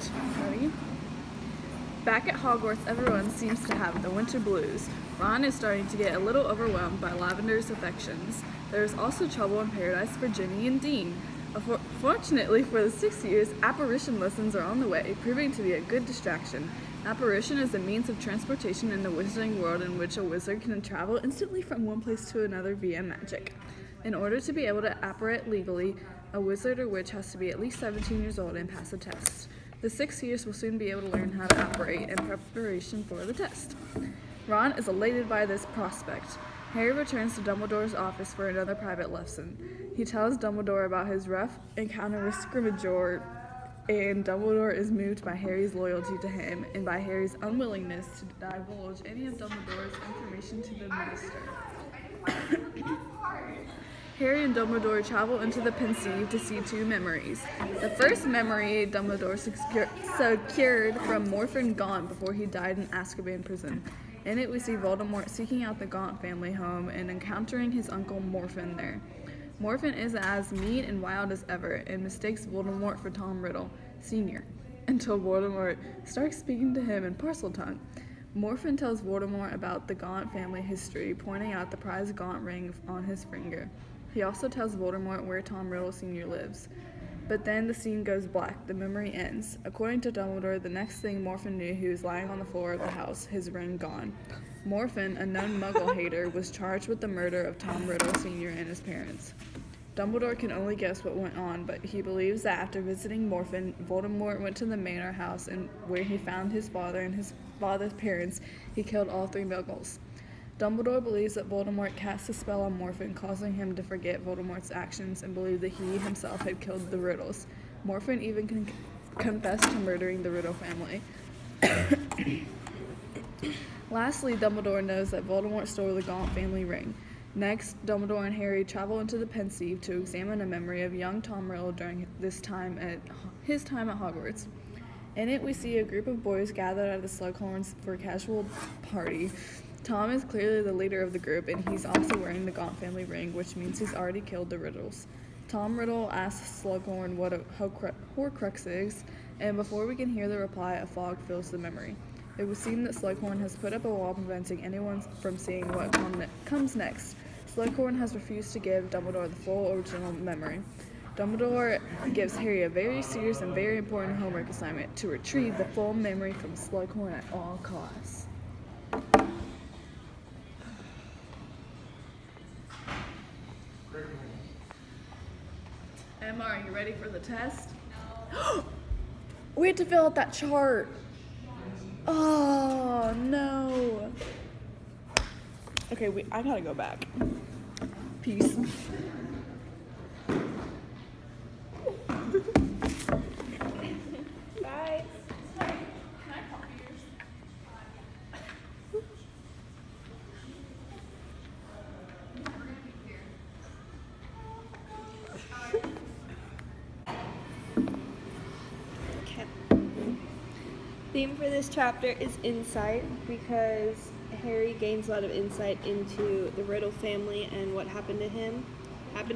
start. Ready? Back at Hogwarts, everyone seems to have the winter blues. Ron is starting to get a little overwhelmed by Lavender's affections. There is also trouble in paradise for Ginny and Dean. Fortunately for the 6th years, apparition lessons are on the way, proving to be a good distraction. Apparition is a means of transportation in the wizarding world in which a wizard can travel instantly from one place to another via magic. In order to be able to apparate legally, a wizard or witch has to be at least 17 years old and pass a test. The 6 years will soon be able to learn how to apparate in preparation for the test. Ron is elated by this prospect. Harry returns to Dumbledore's office for another private lesson. He tells Dumbledore about his rough encounter with Scrimgeour, and Dumbledore is moved by Harry's loyalty to him and by Harry's unwillingness to divulge any of Dumbledore's information to the minister. Harry and Dumbledore travel into the Pensieve to see two memories. The first memory Dumbledore secured from Morphin Gaunt before he died in Azkaban prison. In it, we see Voldemort seeking out the Gaunt family home and encountering his uncle Morphin there. Morphin is as mean and wild as ever and mistakes Voldemort for Tom Riddle, Sr., until Voldemort starts speaking to him in Parseltongue. Morphin tells Voldemort about the Gaunt family history, pointing out the prized Gaunt ring on his finger. He also tells Voldemort where Tom Riddle Sr. lives. But then the scene goes black. The memory ends. According to Dumbledore, the next thing Morphin knew, he was lying on the floor of the house, his ring gone. Morphin, a known Muggle hater, was charged with the murder of Tom Riddle Sr. and his parents. Dumbledore can only guess what went on, but he believes that after visiting Morphin, Voldemort went to the manor house and where he found his father and his father's parents. He killed all three Muggles. Dumbledore believes that Voldemort cast a spell on Morphin, causing him to forget Voldemort's actions and believe that he himself had killed the Riddles. Morphin even confessed to murdering the Riddle family. Lastly, Dumbledore knows that Voldemort stole the Gaunt family ring. Next, Dumbledore and Harry travel into the Pensieve to examine a memory of young Tom Riddle during his time at Hogwarts. In it, we see a group of boys gathered at the Slughorns for a casual party. Tom is clearly the leader of the group, and he's also wearing the Gaunt family ring, which means he's already killed the Riddles. Tom Riddle asks Slughorn what a Horcrux is, and before we can hear the reply, a fog fills the memory. It would seem that Slughorn has put up a wall preventing anyone from seeing what comes next. Slughorn has refused to give Dumbledore the full original memory. Dumbledore gives Harry a very serious and very important homework assignment to retrieve the full memory from Slughorn at all costs. Emma, are you ready for the test? No. We have to fill out that chart. Oh, no. Okay, I gotta go back. Peace. Bye. Theme for this chapter is insight, because Harry gains a lot of insight into the Riddle family and what happened to them, not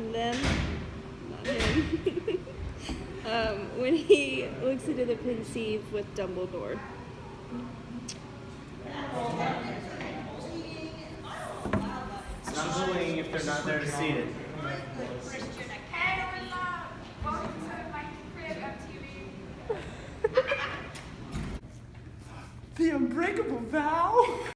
him, when he looks into the Pensieve with Dumbledore. It's not bullying if they're not there to see it. The unbreakable vow.